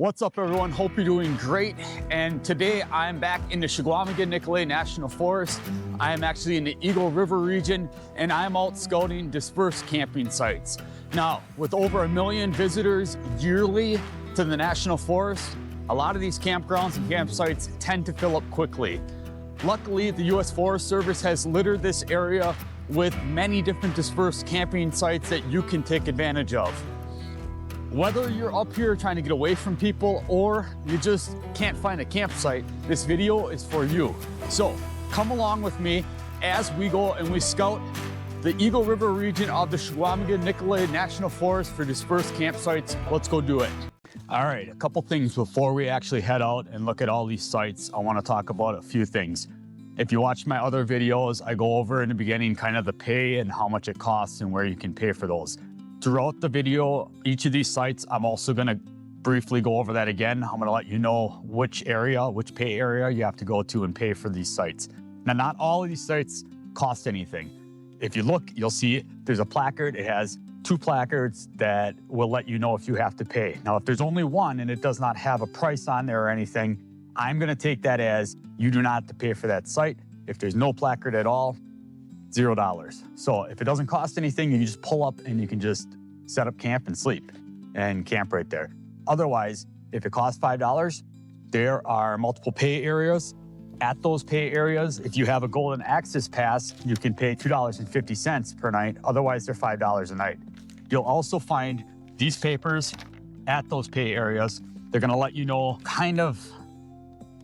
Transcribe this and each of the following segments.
What's up, everyone? Hope you're doing great. And today I'm back in the Chequamegon Nicolet National Forest. I am actually in the Eagle River region, and I'm out scouting dispersed camping sites. Now, with over 1 million visitors yearly to the National Forest, a lot of these campgrounds and campsites tend to fill up quickly. Luckily, the U.S. Forest Service has littered this area with many different dispersed camping sites that you can take advantage of. Whether you're up here trying to get away from people or you just can't find a campsite, this video is for you. So come along with me as we go and we scout the Eagle River region of the Chequamegon Nicolet National Forest for dispersed campsites. Let's go do it. All right, a couple things before we actually head out and look at all these sites. I want to talk about a few things. If you watch my other videos, I go over in the beginning kind of the pay and how much it costs and where you can pay for those. Throughout the video, each of these sites, I'm also gonna briefly go over that again. I'm gonna let you know which pay area you have to go to and pay for these sites. Now, not all of these sites cost anything. If you look, you'll see there's a placard. It has 2 placards that will let you know if you have to pay. Now, if there's only one and it does not have a price on there or anything, I'm gonna take that as you do not have to pay for that site. If there's no placard at all, $0. So if it doesn't cost anything, you can just pull up and you can just set up camp and sleep and camp right there. Otherwise, if it costs $5, there are multiple pay areas. At those pay areas, if you have a golden access pass, you can pay $2.50 per night. Otherwise, they're $5 a night. You'll also find these papers at those pay areas. They're gonna let you know kind of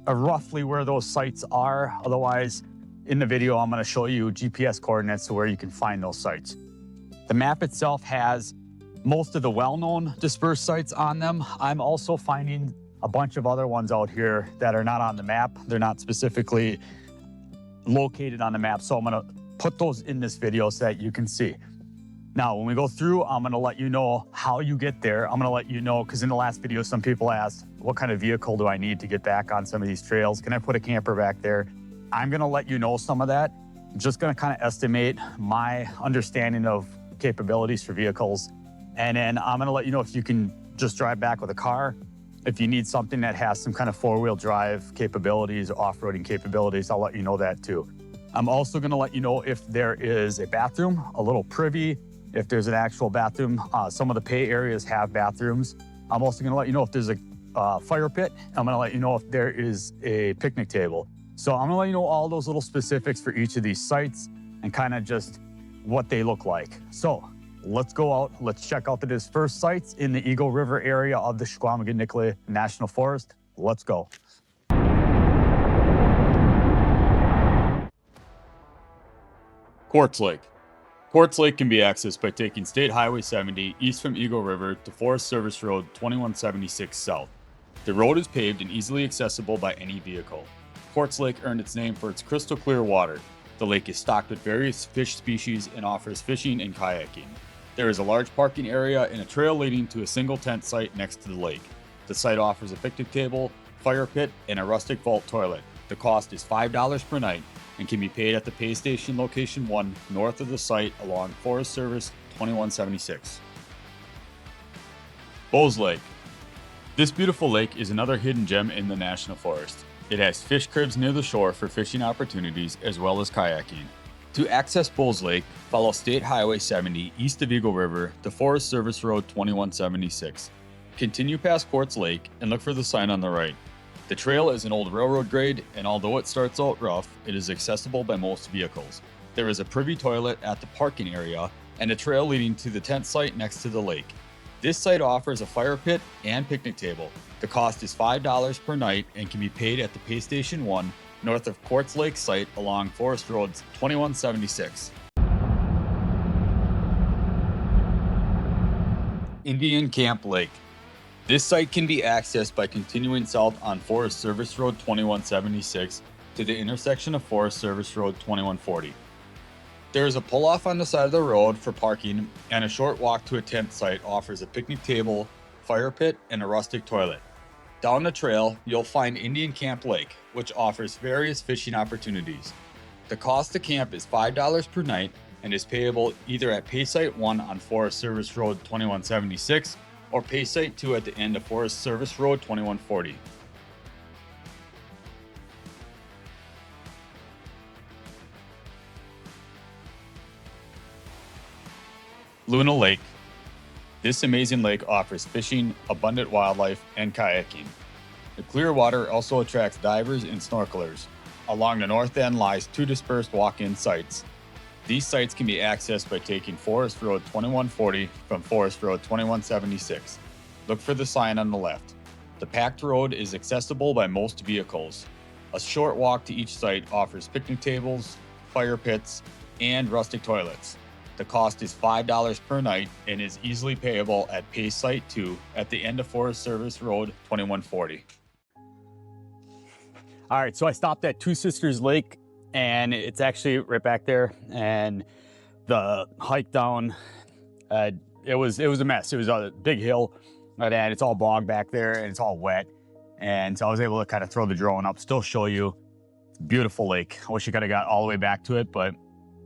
roughly where those sites are. Otherwise, in the video, I'm gonna show you GPS coordinates to where you can find those sites. The map itself has most of the well-known dispersed sites on them. I'm also finding a bunch of other ones out here that are not on the map. They're not specifically located on the map, so I'm gonna put those in this video so that you can see. Now, when we go through, I'm gonna let you know how you get there. I'm gonna let you know, because in the last video, some people asked, what kind of vehicle do I need to get back on some of these trails? Can I put a camper back there? I'm gonna let you know some of that. I'm just gonna kind of estimate my understanding of capabilities for vehicles. And then I'm gonna let you know if you can just drive back with a car. If you need something that has some kind of 4-wheel drive capabilities, off-roading capabilities, I'll let you know that too. I'm also gonna let you know if there is a bathroom, a little privy, if there's an actual bathroom. Some of the pay areas have bathrooms. I'm also gonna let you know if there's a fire pit. I'm gonna let you know if there is a picnic table. So I'm gonna let you know all those little specifics for each of these sites and kind of just what they look like. So let's go out, let's check out the dispersed sites in the Eagle River area of the Chequamegon Nicolet National Forest. Let's go. Quartz Lake. Quartz Lake can be accessed by taking State Highway 70 east from Eagle River to Forest Service Road 2176 south. The road is paved and easily accessible by any vehicle. Quartz Lake earned its name for its crystal clear water. The lake is stocked with various fish species and offers fishing and kayaking. There is a large parking area and a trail leading to a single tent site next to the lake. The site offers a picnic table, fire pit, and a rustic vault toilet. The cost is $5 per night and can be paid at the pay station location 1 north of the site along Forest Service 2176. Bose Lake. This beautiful lake is another hidden gem in the National Forest. It has fish cribs near the shore for fishing opportunities as well as kayaking. To access Bose Lake, follow State Highway 70 east of Eagle River to Forest Service Road 2176. Continue past Quartz Lake and look for the sign on the right. The trail is an old railroad grade, and although it starts out rough, it is accessible by most vehicles. There is a privy toilet at the parking area and a trail leading to the tent site next to the lake. This site offers a fire pit and picnic table. The cost is $5 per night and can be paid at the pay station 1 north of Quartz Lake site along Forest Roads 2176. Indian Camp Lake. This site can be accessed by continuing south on Forest Service Road 2176 to the intersection of Forest Service Road 2140. There is a pull-off on the side of the road for parking, and a short walk to a tent site offers a picnic table, fire pit, and a rustic toilet. Down the trail, you'll find Indian Camp Lake, which offers various fishing opportunities. The cost to camp is $5 per night and is payable either at Pay Site 1 on Forest Service Road 2176 or pay Site 2 at the end of Forest Service Road 2140. Luna Lake. This amazing lake offers fishing, abundant wildlife, and kayaking. The clear water also attracts divers and snorkelers. Along the north end lies 2 dispersed walk-in sites. These sites can be accessed by taking Forest Road 2140 from Forest Road 2176. Look for the sign on the left. The packed road is accessible by most vehicles. A short walk to each site offers picnic tables, fire pits, and rustic toilets. The cost is $5 per night and is easily payable at Pay Site 2 at the end of Forest Service Road 2140. All right, so I stopped at Two Sisters Lake, and it's actually right back there. And the hike down, it was a mess. It was a big hill, and it's all bog back there, and it's all wet. And so I was able to kind of throw the drone up, still show you. It's a beautiful lake. I wish I could have got all the way back to it, but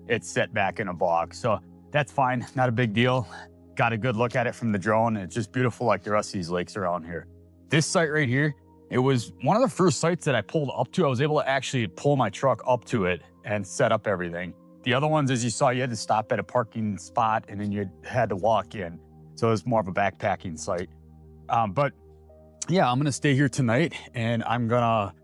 it's set back in a bog. So that's fine, not a big deal. Got a good look at it from the drone, and it's just beautiful like the rest of these lakes around here. This site right here, it was one of the first sites that I pulled up to. I was able to actually pull my truck up to it and set up everything. The other ones, as you saw, you had to stop at a parking spot and then you had to walk in. So it was more of a backpacking site. But yeah, I'm gonna stay here tonight, and I'm gonna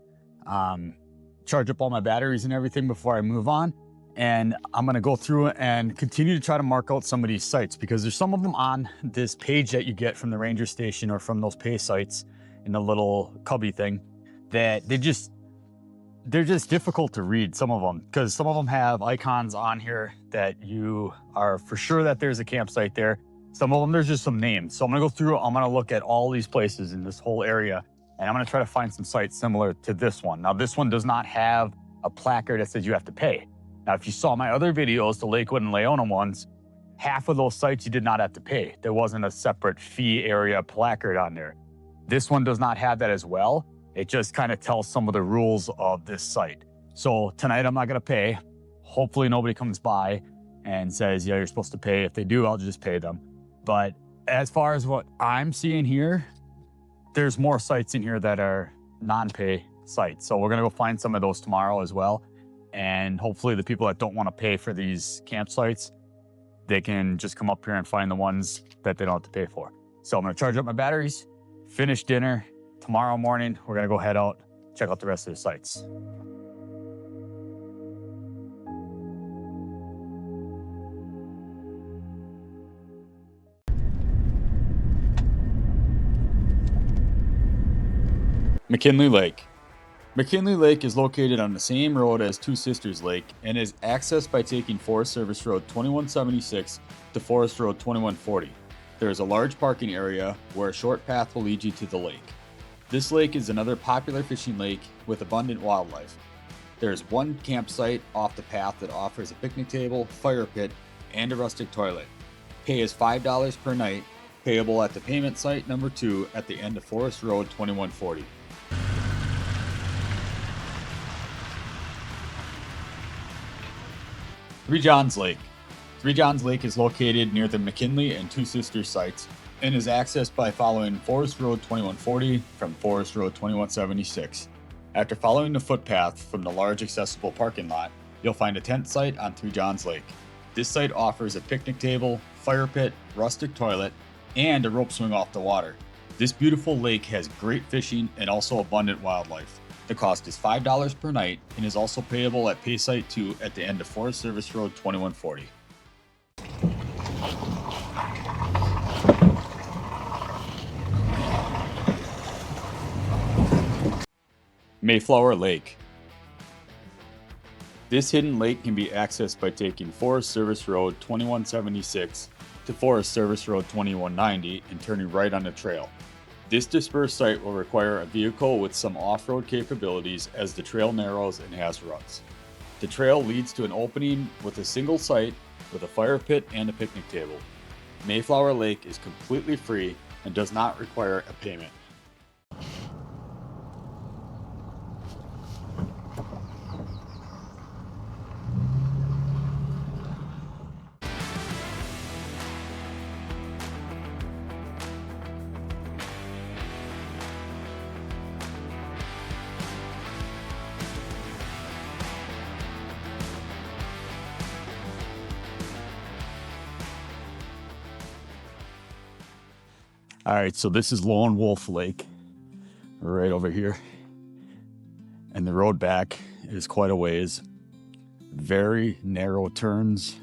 charge up all my batteries and everything before I move on. And I'm gonna go through and continue to try to mark out some of these sites, because there's some of them on this page that you get from the ranger station or from those pay sites in the little cubby thing that they're just difficult to read, some of them, because some of them have icons on here that you are for sure that there's a campsite there. Some of them, there's just some names. So I'm gonna go through, I'm gonna look at all these places in this whole area, and I'm gonna try to find some sites similar to this one. Now, this one does not have a placard that says you have to pay. Now, if you saw my other videos, the Lakewood and Leona ones, half of those sites you did not have to pay. There wasn't a separate fee area placard on there. This one does not have that as well. It just kind of tells some of the rules of this site. So tonight I'm not gonna pay. Hopefully nobody comes by and says, yeah, you're supposed to pay. If they do, I'll just pay them. But as far as what I'm seeing here, there's more sites in here that are non-pay sites. So we're gonna go find some of those tomorrow as well. And hopefully the people that don't wanna pay for these campsites, they can just come up here and find the ones that they don't have to pay for. So I'm gonna charge up my batteries, finish dinner. Tomorrow morning, we're gonna go head out, check out the rest of the sites. McKinley Lake. McKinley Lake is located on the same road as Two Sisters Lake and is accessed by taking Forest Service Road 2176 to Forest Road 2140. There is a large parking area where a short path will lead you to the lake. This lake is another popular fishing lake with abundant wildlife. There is one campsite off the path that offers a picnic table, fire pit, and a rustic toilet. Pay is $5 per night, payable at the payment site number 2 at the end of Forest Road 2140. Three Johns Lake. Three Johns Lake is located near the McKinley and Two Sisters sites and is accessed by following Forest Road 2140 from Forest Road 2176. After following the footpath from the large accessible parking lot, you'll find a tent site on Three Johns Lake. This site offers a picnic table, fire pit, rustic toilet, and a rope swing off the water. This beautiful lake has great fishing and also abundant wildlife. The cost is $5 per night and is also payable at Pay Site 2 at the end of Forest Service Road 2140. Mayflower Lake. This hidden lake can be accessed by taking Forest Service Road 2176 to Forest Service Road 2190 and turning right on the trail. This dispersed site will require a vehicle with some off-road capabilities as the trail narrows and has ruts. The trail leads to an opening with a single site with a fire pit and a picnic table. Mayflower Lake is completely free and does not require a payment. All right, so this is Lone Wolf Lake right over here. And the road back is quite a ways. Very narrow turns.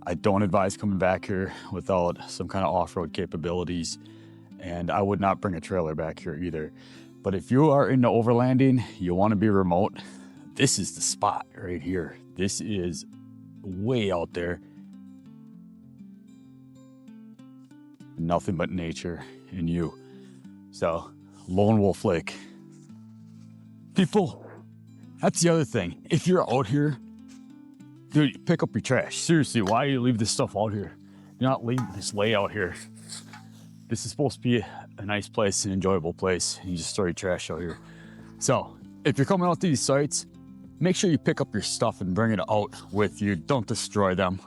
I don't advise coming back here without some kind of off-road capabilities. And I would not bring a trailer back here either. But if you are into overlanding, you want to be remote, this is the spot right here. This is way out there. Nothing but nature and you. So, Lone Wolf Lake. People, that's the other thing. If you're out here, dude, pick up your trash. Seriously, why do you leave this stuff out here? You're not leaving this layout here. This is supposed to be a nice place, an enjoyable place. You just throw your trash out here. So, if you're coming out to these sites, make sure you pick up your stuff and bring it out with you. Don't destroy them.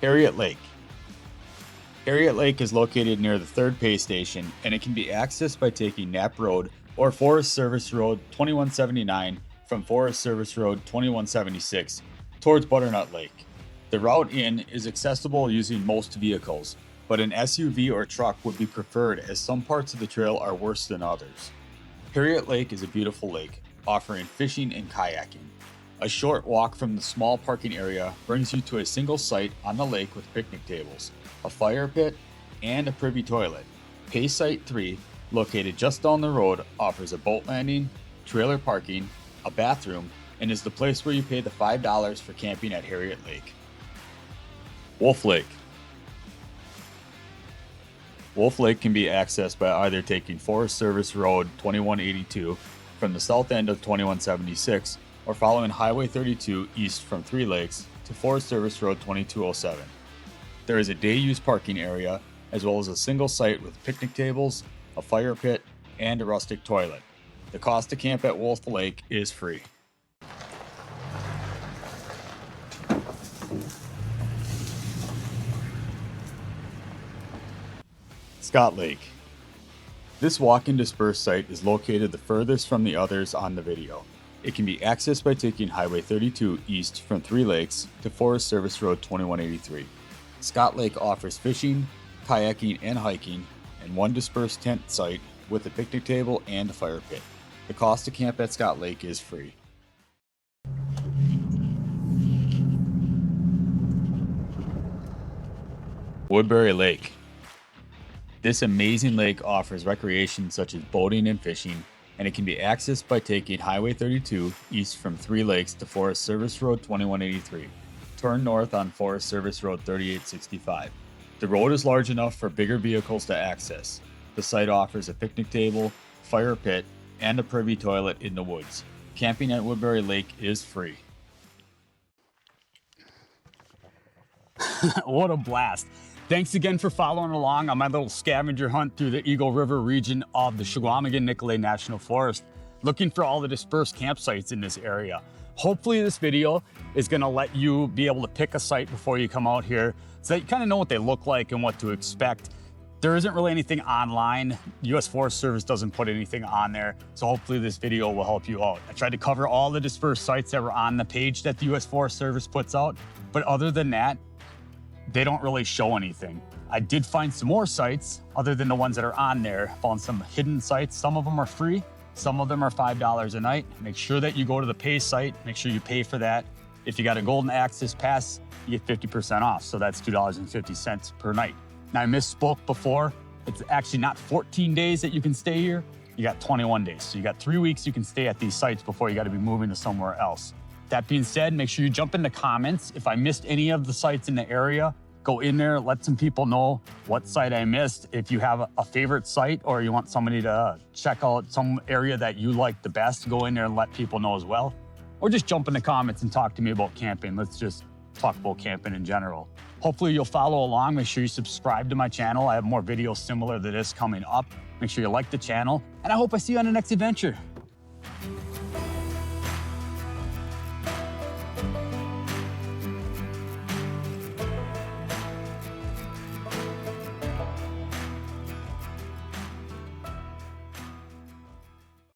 Harriet Lake. Harriet Lake is located near the 3rd pay station, and it can be accessed by taking Knapp Road or Forest Service Road 2179 from Forest Service Road 2176 towards Butternut Lake. The route in is accessible using most vehicles, but an SUV or truck would be preferred as some parts of the trail are worse than others. Harriet Lake is a beautiful lake, offering fishing and kayaking. A short walk from the small parking area brings you to a single site on the lake with picnic tables, a fire pit, and a privy toilet. Pay Site 3, located just down the road, offers a boat landing, trailer parking, a bathroom, and is the place where you pay the $5 for camping at Harriet Lake. Wolf Lake. Wolf Lake can be accessed by either taking Forest Service Road 2182 from the south end of 2176 or following Highway 32 east from Three Lakes to Forest Service Road 2207. There is a day-use parking area, as well as a single site with picnic tables, a fire pit, and a rustic toilet. The cost to camp at Wolf Lake is free. Scott Lake. This walk-in dispersed site is located the furthest from the others on the video. It can be accessed by taking Highway 32 east from Three Lakes to Forest Service Road 2183. Scott Lake offers fishing, kayaking, and hiking, and one dispersed tent site with a picnic table and a fire pit. The cost to camp at Scott Lake is free. Woodbury Lake. This amazing lake offers recreation such as boating and fishing, and it can be accessed by taking Highway 32 east from Three Lakes to Forest Service Road 2183. Turn north on Forest Service Road 3865. The road is large enough for bigger vehicles to access. The site offers a picnic table, fire pit, and a privy toilet in the woods. Camping at Woodbury Lake is free. What a blast. Thanks again for following along on my little scavenger hunt through the Eagle River region of the Chequamegon Nicolet National Forest, looking for all the dispersed campsites in this area. Hopefully this video is gonna let you be able to pick a site before you come out here so that you kind of know what they look like and what to expect. There isn't really anything online. U.S. Forest Service doesn't put anything on there, so hopefully this video will help you out. I tried to cover all the dispersed sites that were on the page that the U.S. Forest Service puts out, but other than that, they don't really show anything. I did find some more sites other than the ones that are on there. Found some hidden sites. Some of them are free, some of them are $5 a night. Make sure that you go to the pay site, make sure you pay for that. If you got a golden access pass, you get 50% off, so that's $2.50 per night. Now I misspoke before. It's actually not 14 days that you can stay here, you got 21 days. So you got 3 weeks you can stay at these sites before you gotta be moving to somewhere else. That being said, make sure you jump in the comments. If I missed any of the sites in the area, go in there, let some people know what site I missed. If you have a favorite site or you want somebody to check out some area that you like the best, go in there and let people know as well. Or just jump in the comments and talk to me about camping. Let's just talk about camping in general. Hopefully you'll follow along. Make sure you subscribe to my channel. I have more videos similar to this coming up. Make sure you like the channel, and I hope I see you on the next adventure.